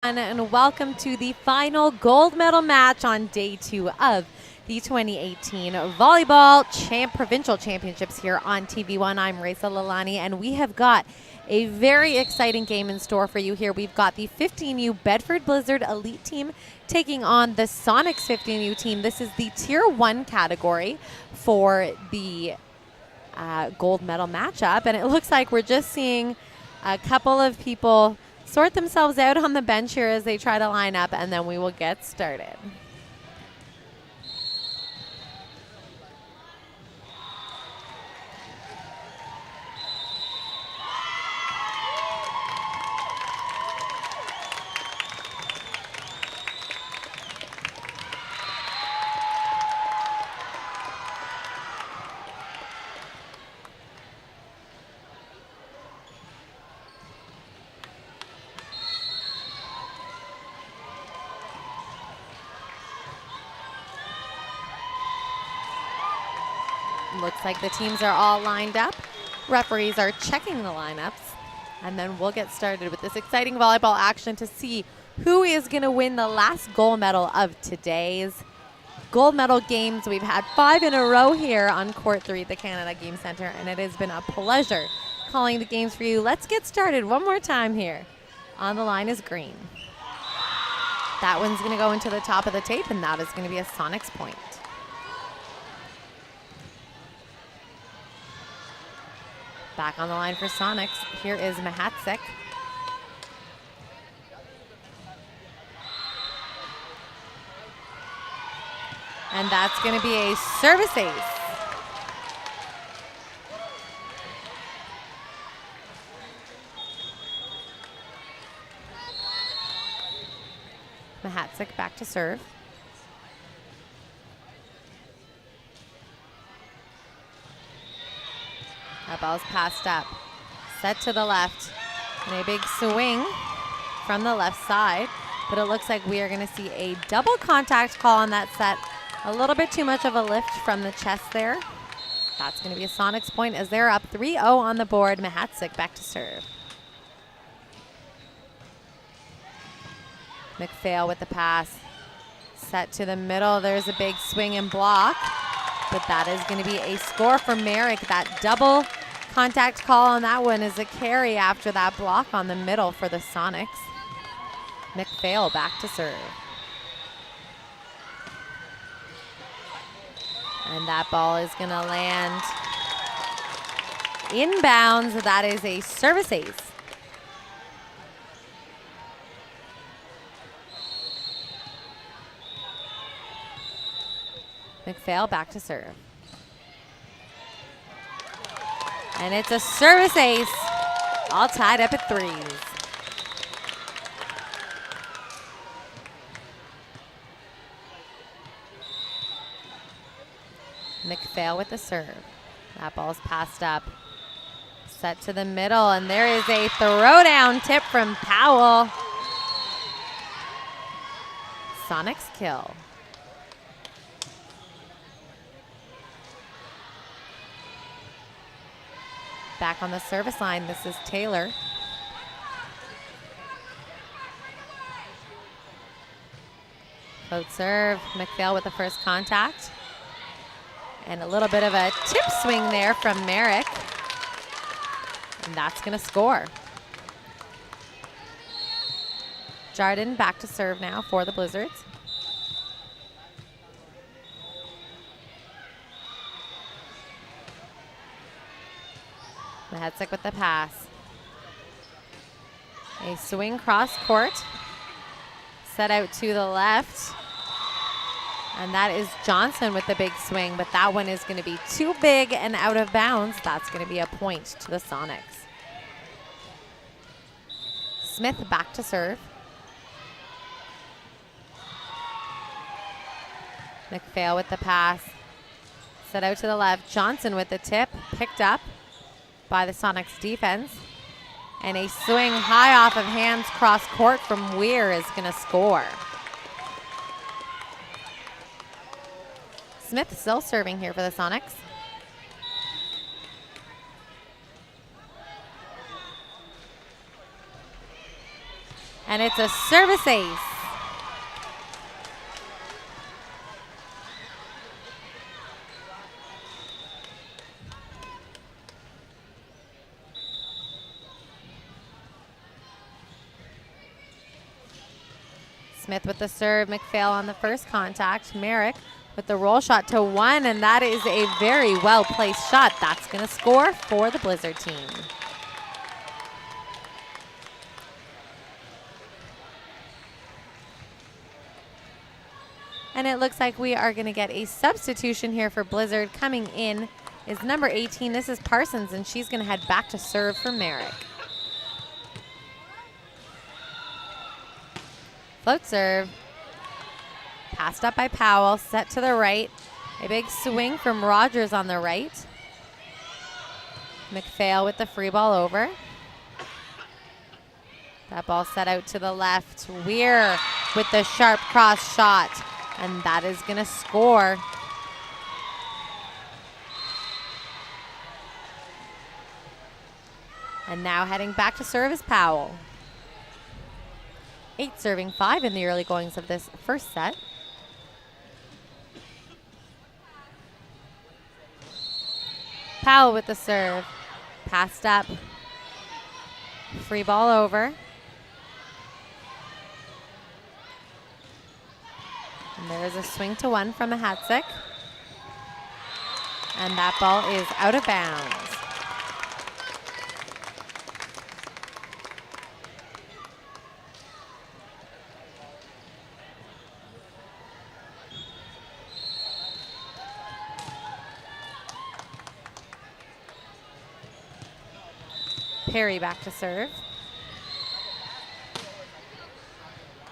And welcome to the final gold medal match on day 2 of the 2018 Volleyball Provincial Championships here on TV1. I'm Raisa Lalani, and we have got a very exciting game in store for you here. We've got the 15U Bedford Blizzard Elite Team taking on the Sonics 15U team. This is the Tier 1 category for the gold medal matchup, and it looks like we're just seeing a couple of people sort themselves out on the bench here as they try to line up, and then we will get started. Looks like the teams are all lined up. Referees are checking the lineups, and then we'll get started with this exciting volleyball action to see who is going to win the last gold medal of today's gold medal games. We've had 5 in a row here on Court 3 at the Canada Game Centre, and it has been a pleasure calling the games for you. Let's get started one more time here. On the line is green. That one's going to go into the top of the tape, and that is going to be a Sonics point. Back on the line for Sonics, here is Mahatsik. And that's going to be a service ace. Mahatsik back to serve. That ball's passed up. Set to the left. And a big swing from the left side. But it looks like we are going to see a double contact call on that set. A little bit too much of a lift from the chest there. That's going to be a Sonics point as they're up 3-0 on the board. Mahatsik back to serve. McPhail with the pass. Set to the middle. There's a big swing and block. But that is going to be a score for Merrick. That double contact call on that one is a carry after that block on the middle for the Sonics. McPhail back to serve. And that ball is going to land inbounds. That is a service ace. McPhail back to serve. And it's a service ace, all tied up at 3s. McPhail with the serve. That ball's passed up. Set to the middle, and there is a throwdown tip from Powell. Sonics kill. Back on the service line, this is Taylor. Float serve, McPhail with the first contact. And a little bit of a tip swing there from Merrick. And that's going to score. Jardin back to serve now for the Blizzards. Mahatsik with the pass. A swing cross court. Set out to the left. And that is Johnson with the big swing, but that one is going to be too big and out of bounds. That's going to be a point to the Sonics. Smith back to serve. McPhail with the pass. Set out to the left. Johnson with the tip. Picked up by the Sonics defense. And a swing high off of hands cross court from Weir is going to score. Smith still serving here for the Sonics. And it's a service ace. Smith with the serve, McPhail on the first contact. Merrick with the roll shot to 1, and that is a very well-placed shot. That's going to score for the Blizzard team. And it looks like we are going to get a substitution here for Blizzard. Coming in is number 18. This is Parsons, and she's going to head back to serve for Merrick. Float serve. Passed up by Powell, set to the right. A big swing from Rogers on the right. McPhail with the free ball over. That ball set out to the left. Weir with the sharp cross shot, and that is going to score. And now heading back to serve is Powell. 8 serving 5 in the early goings of this first set. Powell with the serve. Passed up. Free ball over. And there's a swing to 1 from Mahatsik. And that ball is out of bounds. Perry back to serve.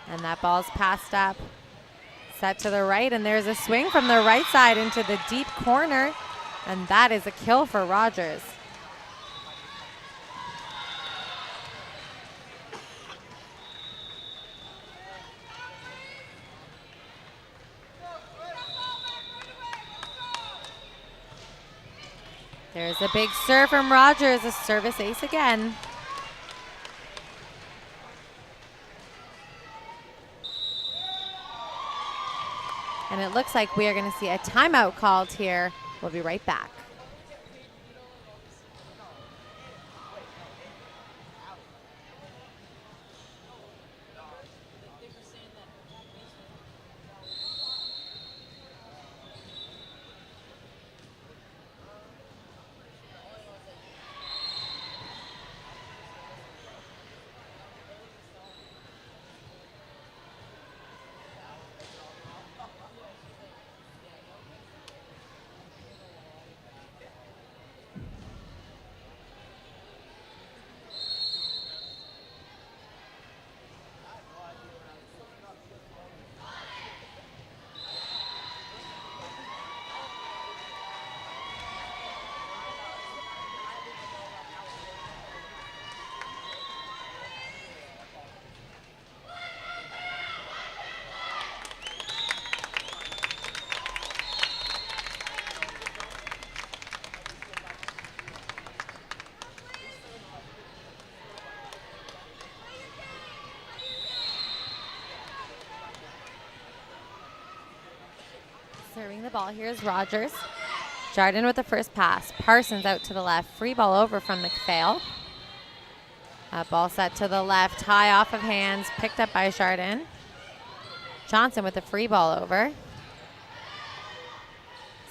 And that ball's passed up. Set to the right, and there's a swing from the right side into the deep corner, and that is a kill for Rogers. There's a big serve from Rogers, a service ace again. And it looks like we are going to see a timeout called here. We'll be right back. Serving the ball here is Rogers. Jardin with the first pass. Parsons out to the left. Free ball over from McPhail. That ball set to the left, high off of hands, picked up by Jardin. Johnson with the free ball over.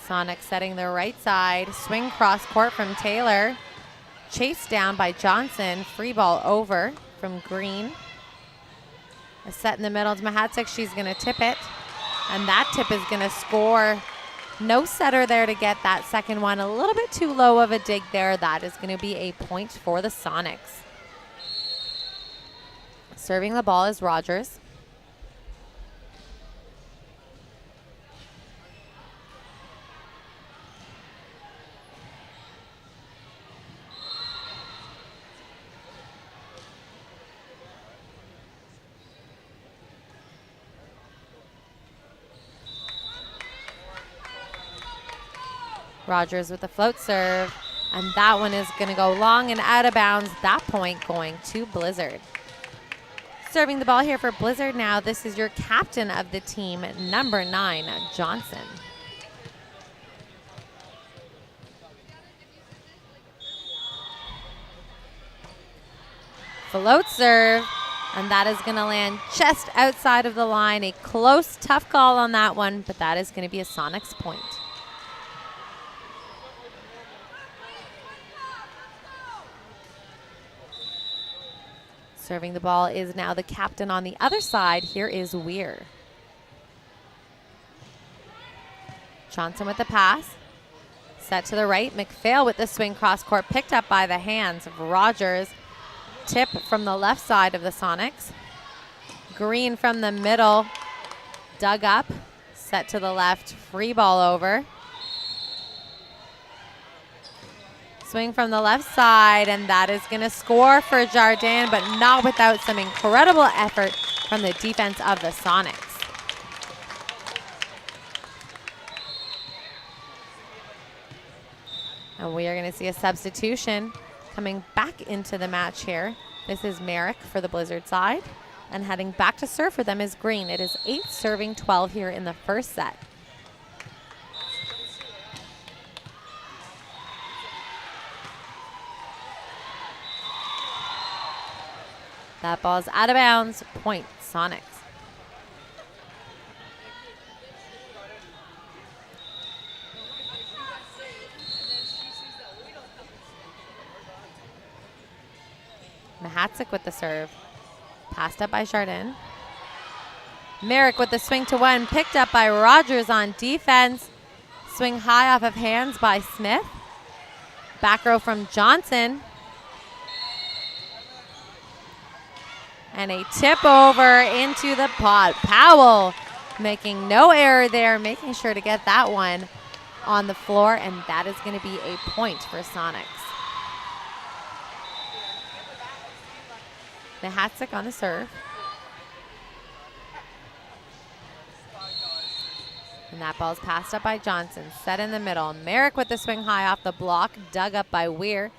Sonic setting the right side. Swing cross court from Taylor. Chased down by Johnson. Free ball over from Green. A set in the middle to Mahatsik. She's going to tip it. And that tip is going to score. No setter there to get that second one. A little bit too low of a dig there. That is going to be a point for the Sonics. Serving the ball is Rogers. Rogers with the float serve, and that one is going to go long and out of bounds. That point going to Blizzard. Serving the ball here for Blizzard now, this is your captain of the team, number 9, Johnson. Float serve, and that is going to land just outside of the line. A close, tough call on that one, but that is going to be a Sonics point. Serving the ball is now the captain on the other side. Here is Weir. Johnson with the pass. Set to the right. McPhail with the swing cross court, picked up by the hands of Rogers. Tip from the left side of the Sonics. Green from the middle. Dug up. Set to the left. Free ball over. Swing from the left side, and that is going to score for Jardin, but not without some incredible effort from the defense of the Sonics. And we are going to see a substitution coming back into the match here. This is Merrick for the Blizzard side, and heading back to serve for them is Green. It is 8 serving 12 here in the first set. That ball's out of bounds, point Sonics. Mahatzik with the serve. Passed up by Jardin. Merrick with the swing to one, picked up by Rogers on defense. Swing high off of hands by Smith. Back row from Johnson. And a tip over into the pot. Powell making no error there, making sure to get that one on the floor, and that is going to be a point for Sonics. Mahatzik on the serve. And that ball's passed up by Johnson. Set in the middle. Merrick with the swing high off the block. Dug up by Weir.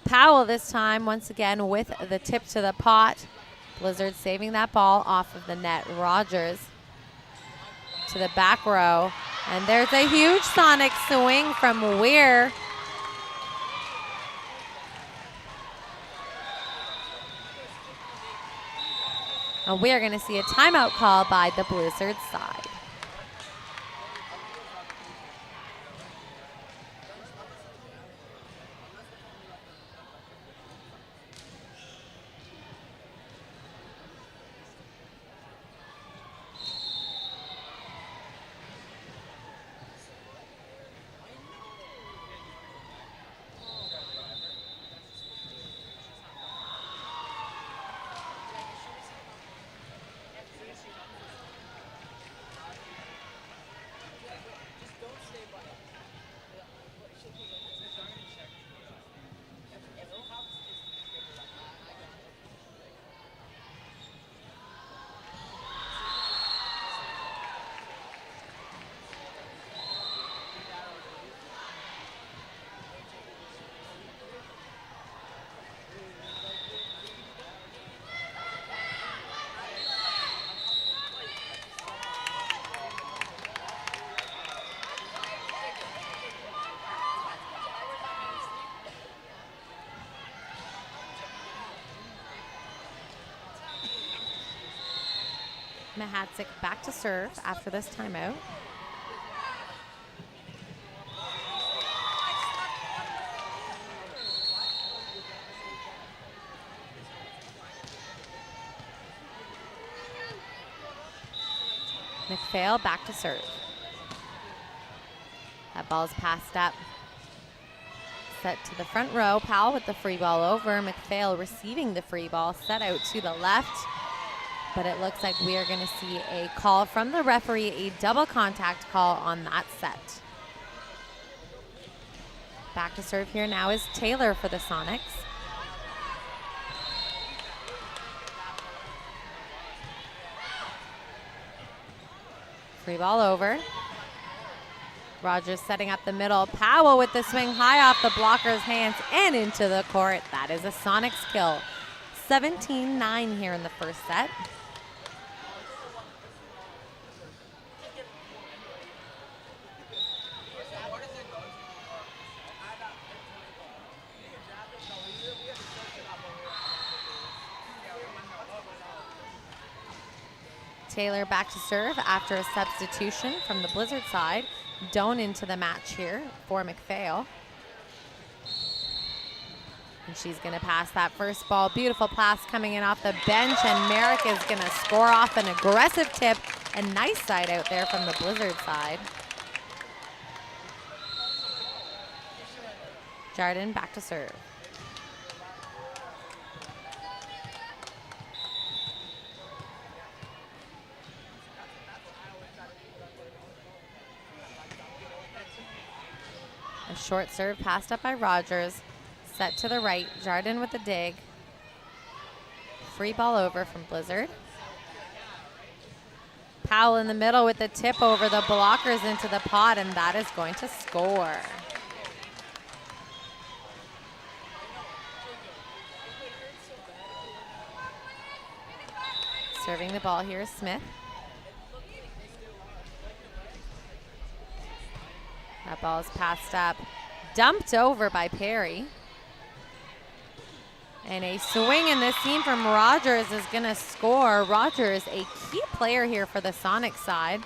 Powell this time, once again, with the tip to the pot. Blizzard saving that ball off of the net. Rogers to the back row. And there's a huge Sonic swing from Weir. And we are going to see a timeout call by the Blizzard side. Mahatzik back to serve after this timeout. McPhail back to serve. That ball's passed up. Set to the front row. Powell with the free ball over. McPhail receiving the free ball. Set out to the left. But it looks like we are going to see a call from the referee, a double contact call on that set. Back to serve here now is Taylor for the Sonics. Free ball over. Rogers setting up the middle. Powell with the swing high off the blocker's hands and into the court. That is a Sonics kill. 17-9 here in the first set. Taylor back to serve after a substitution from the Blizzard side. Doan into the match here for McPhail. And she's going to pass that first ball. Beautiful pass coming in off the bench, and Merrick is going to score off an aggressive tip. A nice side out there from the Blizzard side. Jardin back to serve. A short serve passed up by Rogers. Set to the right. Jardin with the dig. Free ball over from Blizzard. Powell in the middle with the tip over the blockers into the pot, and that is going to score. Serving the ball here is Smith. That ball is passed up, dumped over by Perry. And a swing in the seam from Rogers is going to score. Rogers, a key player here for the Sonic side,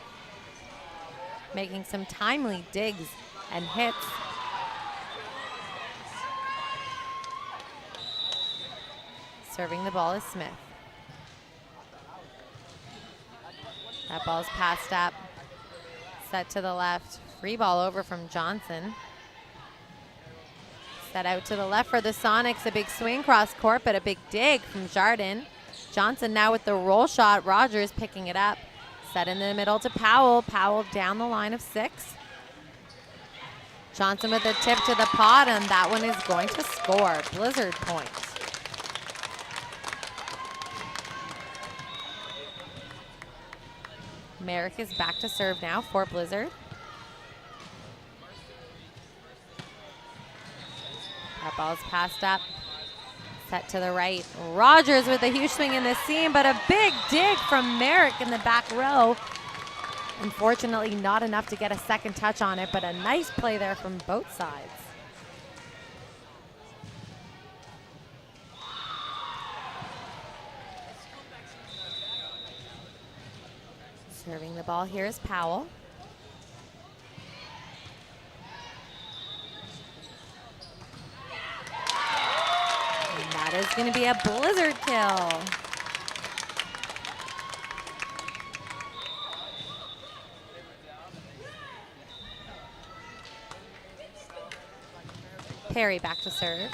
making some timely digs and hits. Serving the ball is Smith. That ball's passed up, set to the left. Free ball over from Johnson. Set out to the left for the Sonics. A big swing cross court, but a big dig from Jardin. Johnson now with the roll shot. Rogers picking it up. Set in the middle to Powell. Powell down the line of 6. Johnson with a tip to the pot, and that one is going to score. Blizzard point. Merrick is back to serve now for Blizzard. That ball's passed up. Set to the right. Rogers with a huge swing in the seam, but a big dig from Merrick in the back row. Unfortunately, not enough to get a second touch on it, but a nice play there from both sides. Serving the ball here is Powell. And that is going to be a Blizzard kill. Perry back to serve.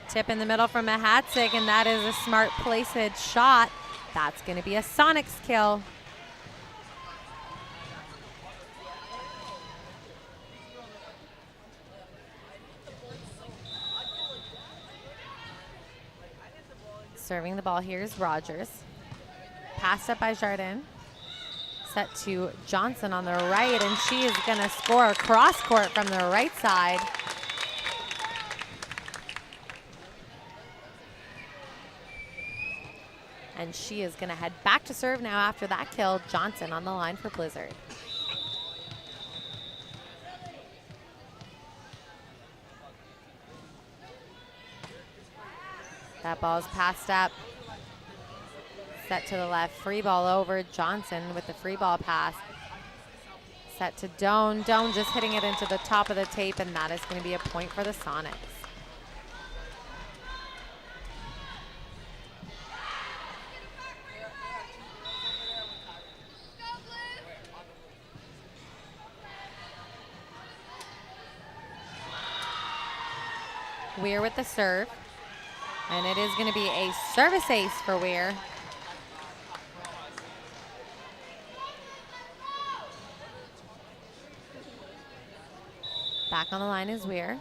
Tip in the middle from Mahatsik, and that is a smart placed shot. That's going to be a Sonics kill. Serving the ball here is Rogers. Passed up by Jardin. Set to Johnson on the right, and she is going to score cross court from the right side. And she is going to head back to serve now after that kill. Johnson on the line for Blizzard. That ball is passed up. Set to the left. Free ball over. Johnson with the free ball pass. Set to Doan. Doan just hitting it into the top of the tape, and that is going to be a point for the Sonics. Weir with the serve. And it is going to be a service ace for Weir. Back on the line is Weir.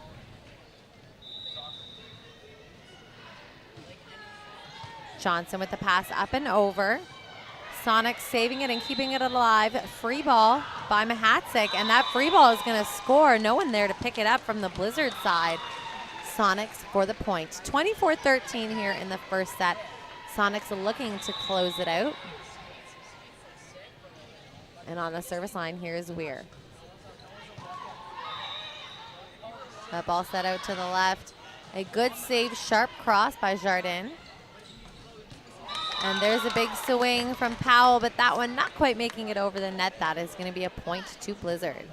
Johnson with the pass up and over. Sonic saving it and keeping it alive. Free ball by Mahatsik, and that free ball is going to score. No one there to pick it up from the Blizzard side. Sonics for the point. 24-13 here in the first set. Sonics looking to close it out. And on the service line, here's Weir. That ball set out to the left. A good save, sharp cross by Jardin. And there's a big swing from Powell, but that one not quite making it over the net. That is going to be a point to Blizzard.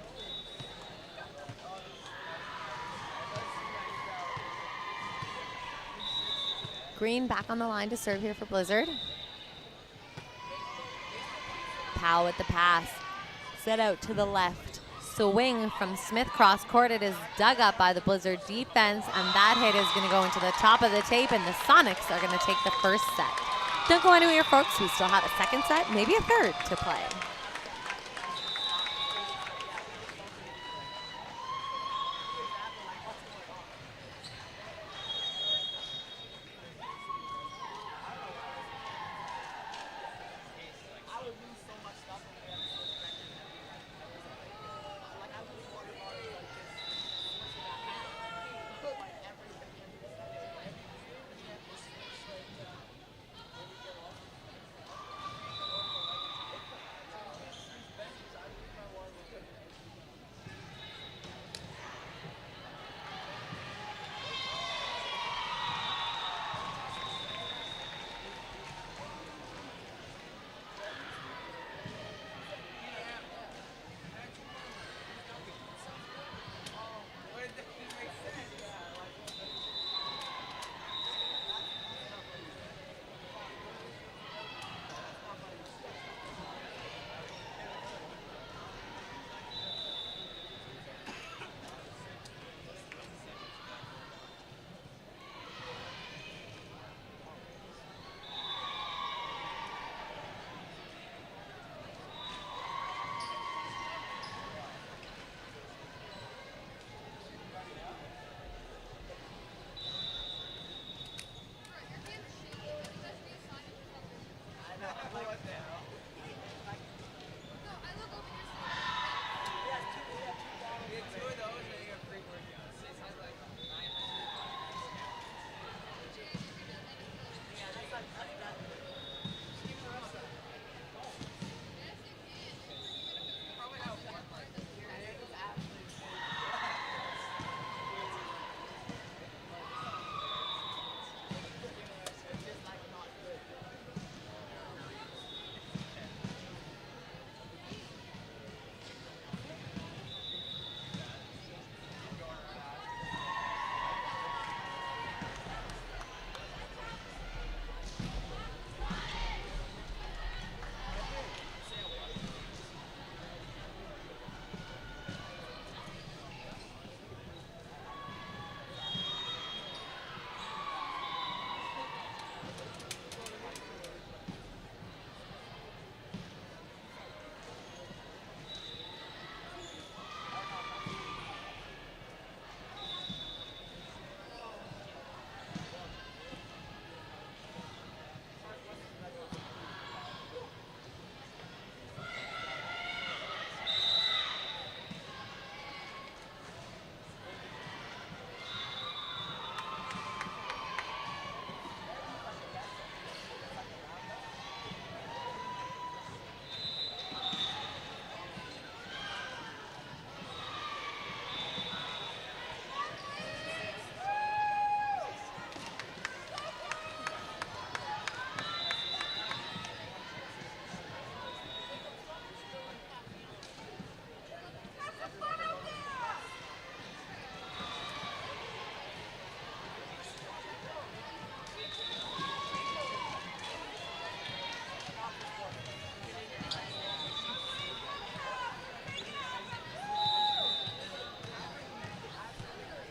Green back on the line to serve here for Blizzard. Powell with the pass. Set out to the left. Swing from Smith cross court. It is dug up by the Blizzard defense, and that hit is going to go into the top of the tape, and the Sonics are going to take the first set. Don't go anywhere, folks. We still have a second set, maybe a third to play.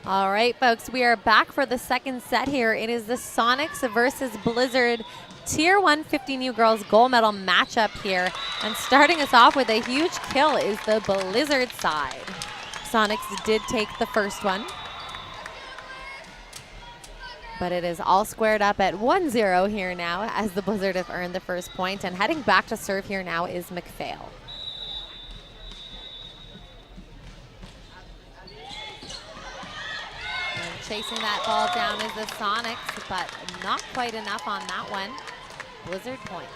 All right, folks, we are back for the second set here. It is the Sonics versus Blizzard Tier 1 15U Girls Gold Medal matchup here. And starting us off with a huge kill is the Blizzard side. Sonics did take the first one, but it is all squared up at 1-0 here now as the Blizzard have earned the first point. And heading back to serve here now is McPhail. Chasing that ball down is the Sonics, but not quite enough on that one. Blizzard point.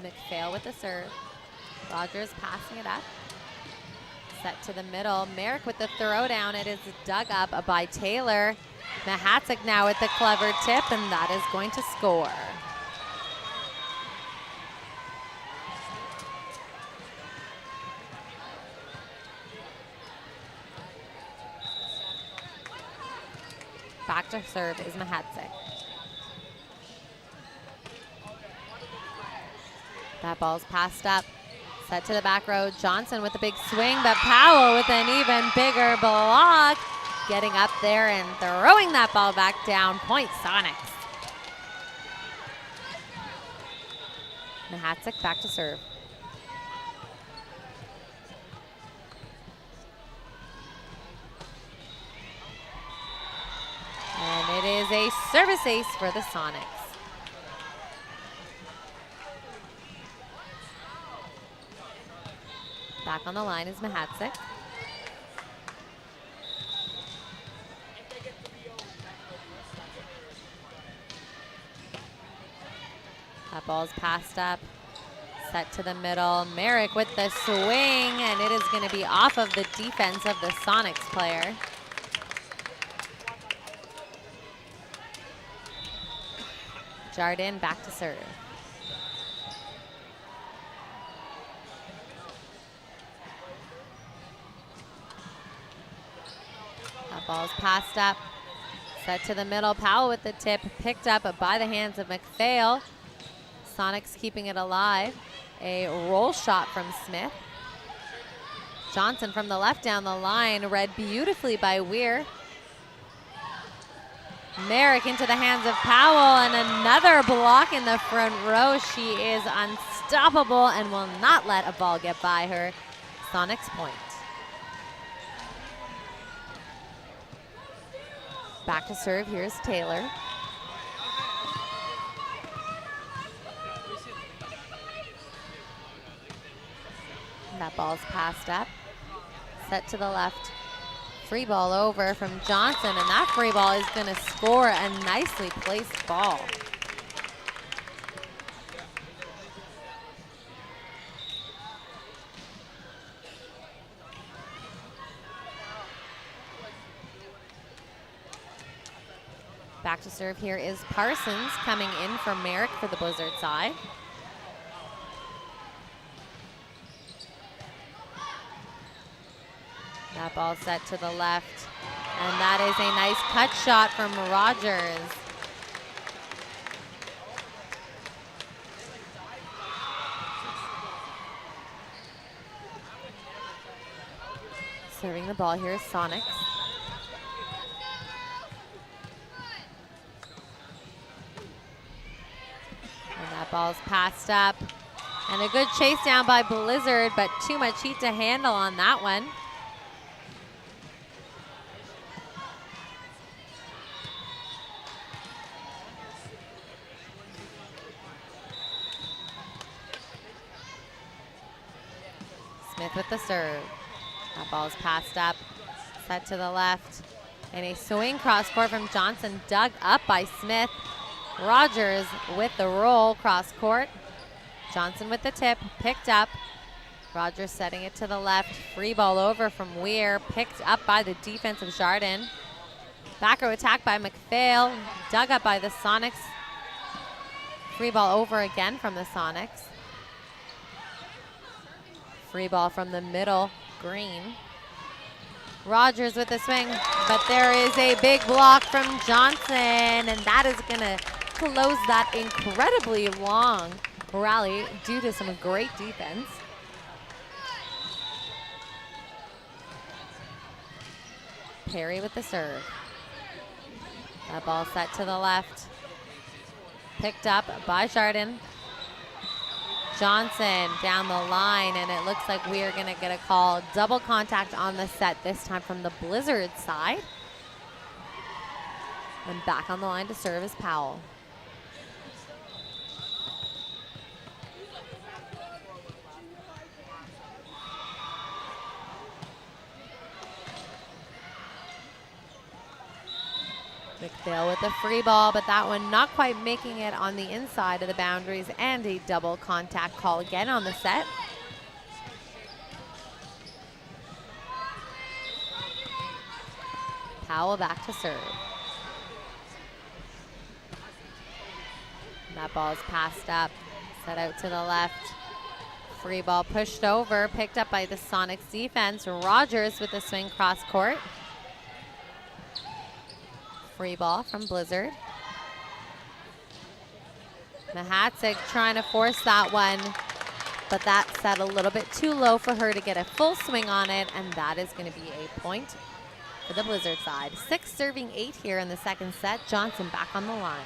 McPhail with the serve. Rogers passing it up. Set to the middle. Merrick with the throwdown. It is dug up by Taylor. Mahatsik now with the clever tip, and that is going to score. Back to serve is Mahatsik. That ball's passed up. Set to the back row. Johnson with a big swing, but Powell with an even bigger block. Getting up there and throwing that ball back down. Point Sonics. Mahatsik back to serve. And it is a service ace for the Sonics. Back on the line is Mahatsik. That ball's passed up. Set to the middle. Merrick with the swing, and it is going to be off of the defense of the Sonics player. Jardin back to serve. That ball's passed up. Set to the middle. Powell with the tip. Picked up by the hands of McPhail. Sonics keeping it alive. A roll shot from Smith. Johnson from the left down the line. Read beautifully by Weir. Merrick into the hands of Powell, and another block in the front row. She is unstoppable and will not let a ball get by her. Sonics point. Back to serve, here's Taylor. That ball's passed up. Set to the left. Free ball over from Johnson, and that free ball is going to score a nicely placed ball. Back to serve here is Parsons coming in for Merrick for the Blizzard side. That ball set to the left, and that is a nice cut shot from Rogers. Serving the ball here is Sonics. And that ball's passed up. And a good chase down by Blizzard, but too much heat to handle on that one. Smith with the serve. That ball's passed up, set to the left. And a swing cross court from Johnson, dug up by Smith. Rogers with the roll cross court. Johnson with the tip, picked up. Rogers setting it to the left. Free ball over from Weir, picked up by the defense of Jardin. Back row attack by McPhail, dug up by the Sonics. Free ball over again from the Sonics. Free ball from the middle, Green. Rogers with the swing, but there is a big block from Johnson, and that is gonna close that incredibly long rally due to some great defense. Perry with the serve. That ball set to the left. Picked up by Jardin. Johnson down the line, and it looks like we are going to get a call. Double contact on the set, this time from the Blizzard side. And back on the line to serve is Powell. Thale with the free ball, but that one not quite making it on the inside of the boundaries, and a double contact call again on the set. Powell back to serve. And that ball is passed up, set out to the left. Free ball pushed over, picked up by the Sonics defense. Rogers with the swing cross court. Free ball from Blizzard. Mahatsik trying to force that one, but that set a little bit too low for her to get a full swing on it, and that is going to be a point for the Blizzard side. 6 serving 8 here in the second set. Johnson back on the line.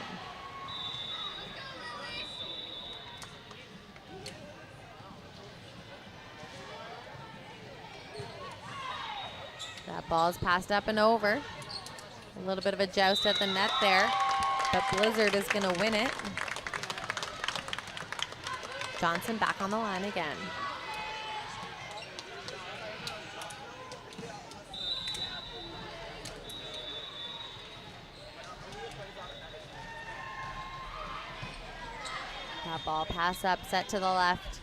That ball is passed up and over. A little bit of a joust at the net there, but Blizzard is going to win it. Johnson back on the line again. That ball pass up, set to the left.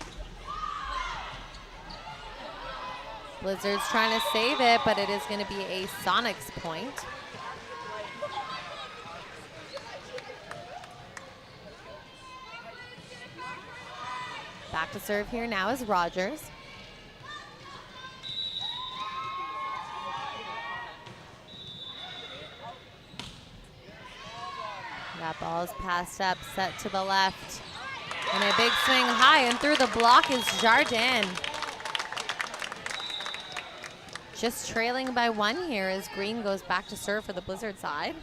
Blizzard's trying to save it, but it is going to be a Sonics point. Back to serve here now is Rogers. That ball is passed up, set to the left. And a big swing high, and through the block is Jardin. Just trailing by 1 here as Green goes back to serve for the Blizzard side.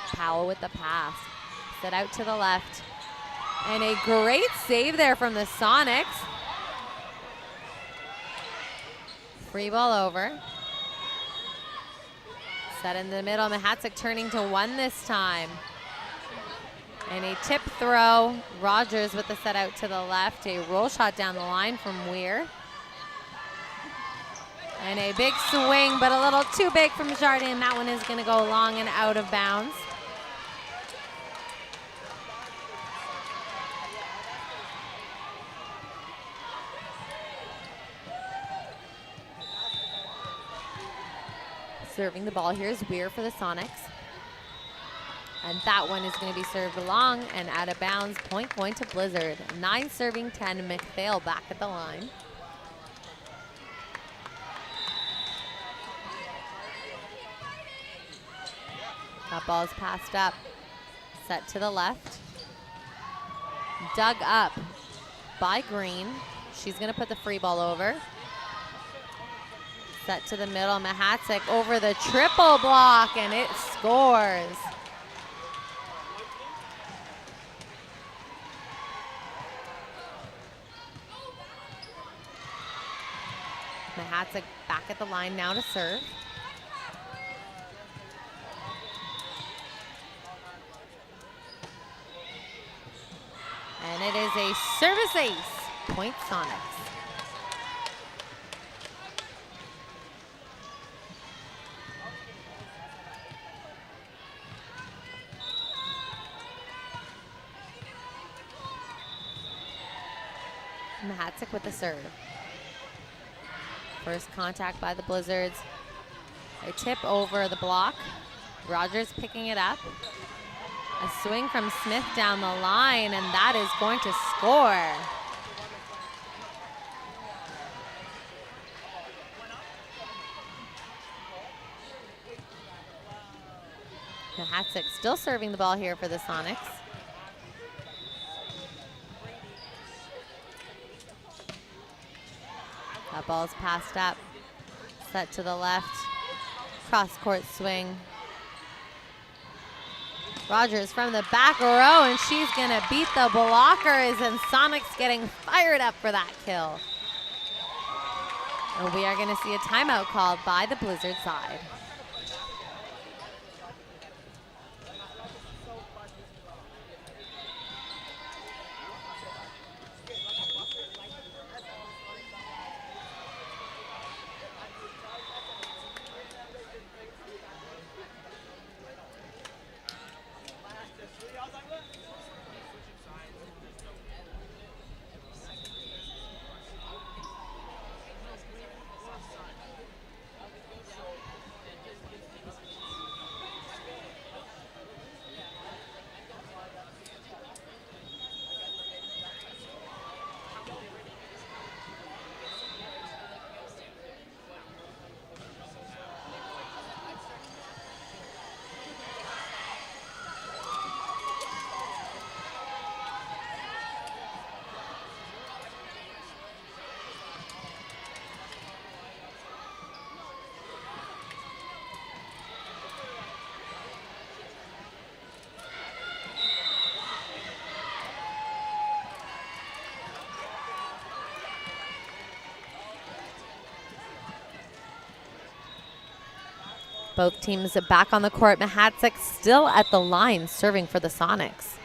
Powell with the pass, set out to the left. And a great save there from the Sonics. Free ball over. Set in the middle, Mahatsik turning to 1 this time. And a tip throw, Rogers with the set out to the left. A roll shot down the line from Weir. And a big swing, but a little too big from Jardin. That one is gonna go long and out of bounds. Serving the ball here is Weir for the Sonics. And that one is going to be served long and out of bounds. Point going to Blizzard. 9 serving 10. McPhail back at the line. That ball is passed up. Set to the left. Dug up by Green. She's going to put the free ball over. Set to the middle, Mahatsik over the triple block, and it scores. Mahatsik back at the line now to serve. And it is a service ace, point Sonics. Mahatsik with the serve. First contact by the Blizzards. A tip over the block. Rogers picking it up. A swing from Smith down the line, and that is going to score. Mahatsik still serving the ball here for the Sonics. That ball is passed up, set to the left, cross-court swing. Rogers from the back row, and she's gonna beat the blockers, and Sonics getting fired up for that kill. And we are gonna see a timeout called by the Blizzard side. Both teams back on the court. Mahatsik still at the line serving for the Sonics.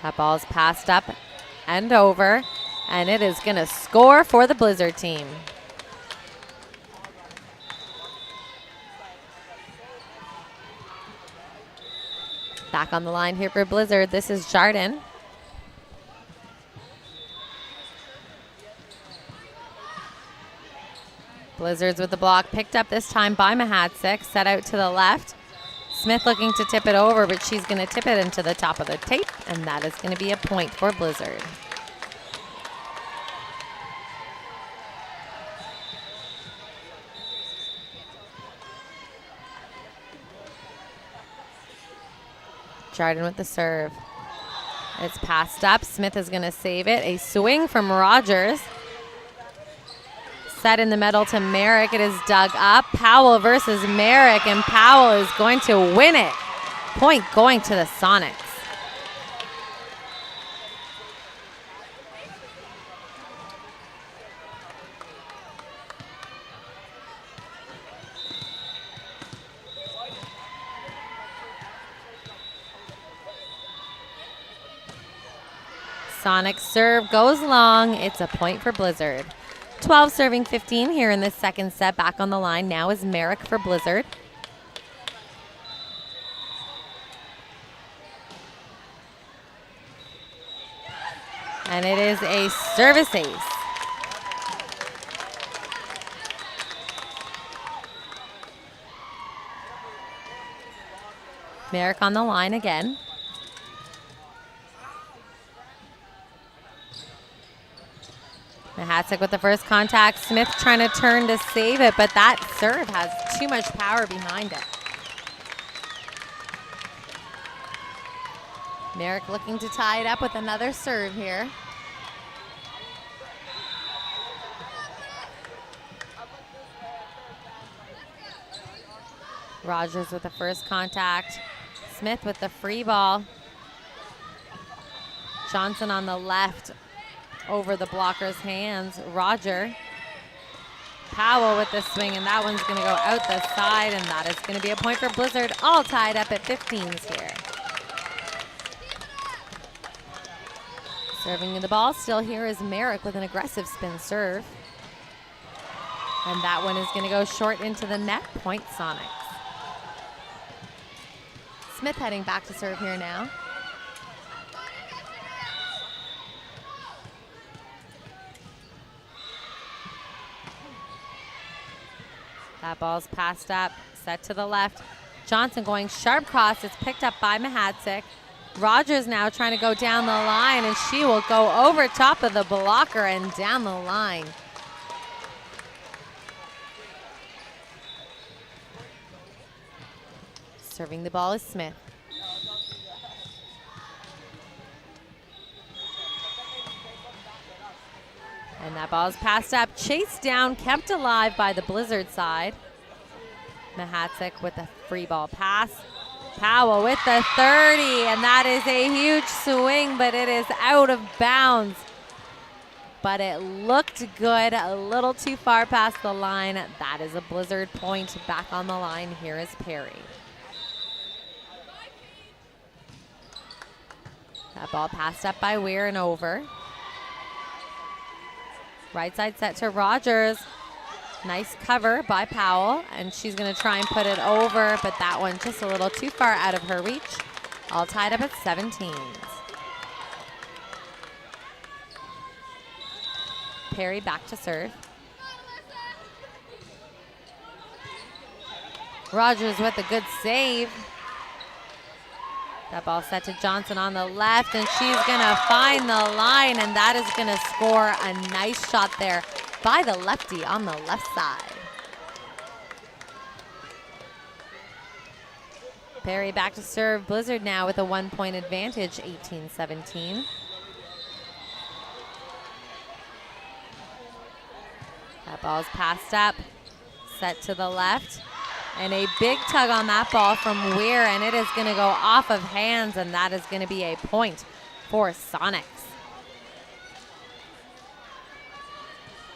That ball is passed up and over, and it is going to score for the Blizzard team. Back on the line here for Blizzard, this is Jardin. Blizzards with the block, picked up this time by Mahatsik, set out to the left. Smith looking to tip it over, but she's going to tip it into the top of the tape, and that is going to be a point for Blizzard. Jardin with the serve. It's passed up. Smith is going to save it. A swing from Rogers. Set in the middle to Merrick. It is dug up. Powell versus Merrick, and Powell is going to win it. Point going to the Sonics. Sonic serve goes long. It's a point for Blizzard. 12 serving 15 here in this second set. Back on the line now is Merrick for Blizzard. And it is a service ace. Merrick on the line again. Mahatsik with the first contact. Smith trying to turn to save it, but that serve has too much power behind it. Merrick looking to tie it up with another serve here. Rogers with the first contact. Smith with the free ball. Johnson on the left over the blocker's hands. Roger. Powell with the swing, and that one's going to go out the side, and that is going to be a point for Blizzard, all tied up at 15s here. Serving the ball still here is Merrick with an aggressive spin serve. And that one is going to go short into the net. Point Sonics. Smith heading back to serve here now. That ball's passed up, set to the left. Johnson going sharp cross. It's picked up by Mahatsik. Rogers now trying to go down the line, and she will go over top of the blocker and down the line. Serving the ball is Smith. And that ball is passed up, chased down, kept alive by the Blizzard side. Mahatsik with a free ball pass. Powell with the 30, and that is a huge swing, but it is out of bounds. But it looked good, a little too far past the line. That is a Blizzard point. Back on the line, here is Perry. That ball passed up by Weir and over. Right side set to Rogers. Nice cover by Powell, and she's going to try and put it over, but that one just a little too far out of her reach. All tied up at 17s. Perry back to serve. Rogers with a good save. That ball set to Johnson on the left, and she's going to find the line, and that is going to score a nice shot there by the lefty on the left side. Perry back to serve. Blizzard now with a 1-point advantage, 18-17. That ball's passed up, set to the left. And a big tug on that ball from Weir, and it is going to go off of hands, and that is going to be a point for Sonics.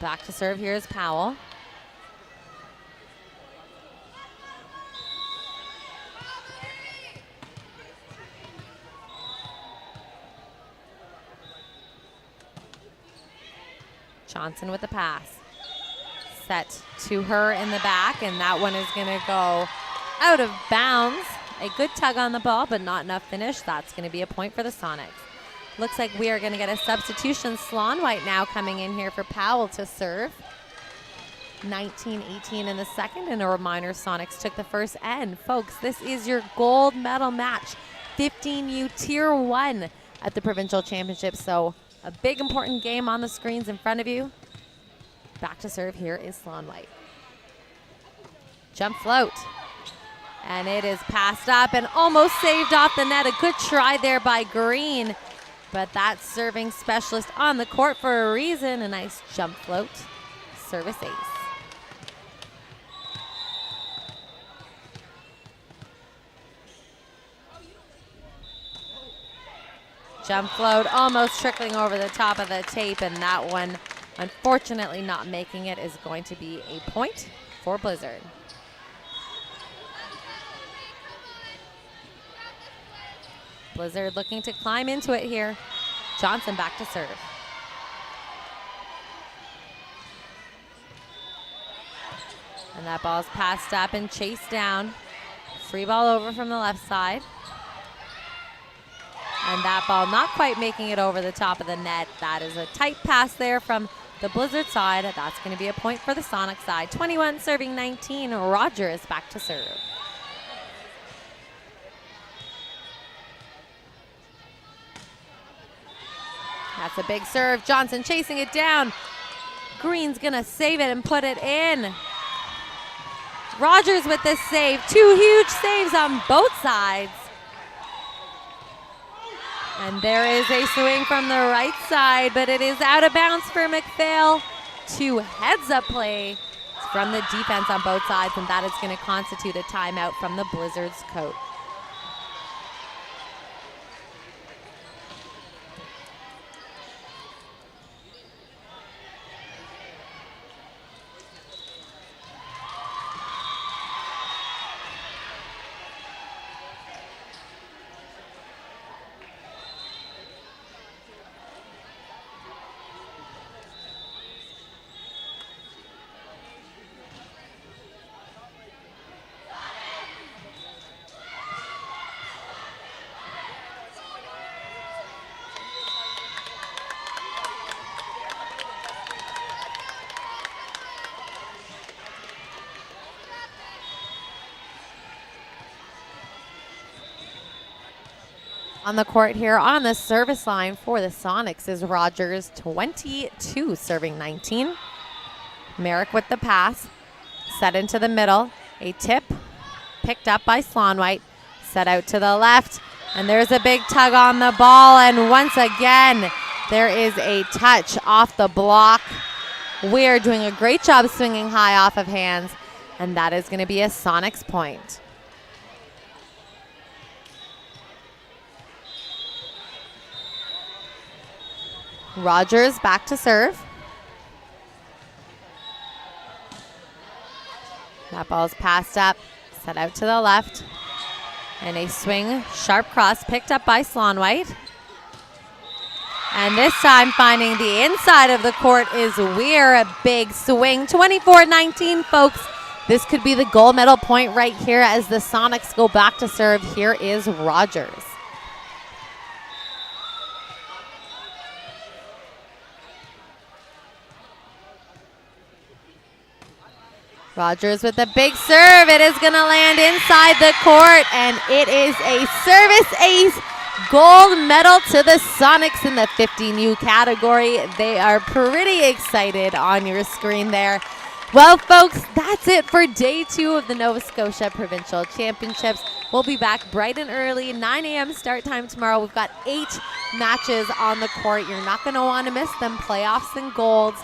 Back to serve here is Powell. Johnson with the pass. Set to her in the back, and that one is going to go out of bounds. A good tug on the ball, but not enough finish. That's going to be a point for the Sonics. Looks like we are going to get a substitution. Sloan White now coming in here for Powell to serve. 19-18 in the second, and a reminder, Sonics took the first end. Folks, this is your gold medal match. 15U Tier 1 at the Provincial Championship, so a big important game on the screens in front of you. Back to serve here is Sloan White. Jump float. And it is passed up and almost saved off the net. A good try there by Green, but that serving specialist on the court for a reason. A nice jump float. Service ace. Jump float almost trickling over the top of the tape, and that one, unfortunately not making it, is going to be a point for Blizzard. Blizzard looking to climb into it here. Johnson back to serve. And that ball's passed up and chased down. Free ball over from the left side. And that ball not quite making it over the top of the net. That is a tight pass there from the Blizzard side. That's going to be a point for the Sonic side. 21 serving 19. Rogers back to serve. That's a big serve. Johnson chasing it down. Green's going to save it and put it in. Rogers with this save. Two huge saves on both sides. And there is a swing from the right side, but it is out of bounds for McPhail. Two heads-up play from the defense on both sides, and that is going to constitute a timeout from the Blizzard's coach. On the court here on the service line for the Sonics is Rogers, 22 serving 19. Merrick with the pass, set into the middle. A tip picked up by Sloan White, set out to the left, and there's a big tug on the ball, and once again there is a touch off the block. We're doing a great job swinging high off of hands, and that is going to be a Sonics point. Rogers back to serve. That ball's passed up, set out to the left. And a swing, sharp cross picked up by Sloan White. And this time finding the inside of the court is Weir. A big swing, 24-19, folks. This could be the gold medal point right here as the Sonics go back to serve. Here is Rogers. Rogers with a big serve. It is going to land inside the court, and it is a service ace. Gold medal to the Sonics in the 15U category. They are pretty excited on your screen there. Well, folks, that's it for day 2 of the Nova Scotia Provincial Championships. We'll be back bright and early, 9 a.m. start time tomorrow. We've got 8 matches on the court. You're not going to want to miss them. Playoffs and golds.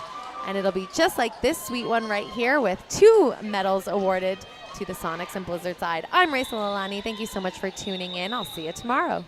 And it'll be just like this sweet one right here with 2 medals awarded to the Sonics and Blizzard side. I'm Raisa Lalani. Thank you so much for tuning in. I'll see you tomorrow.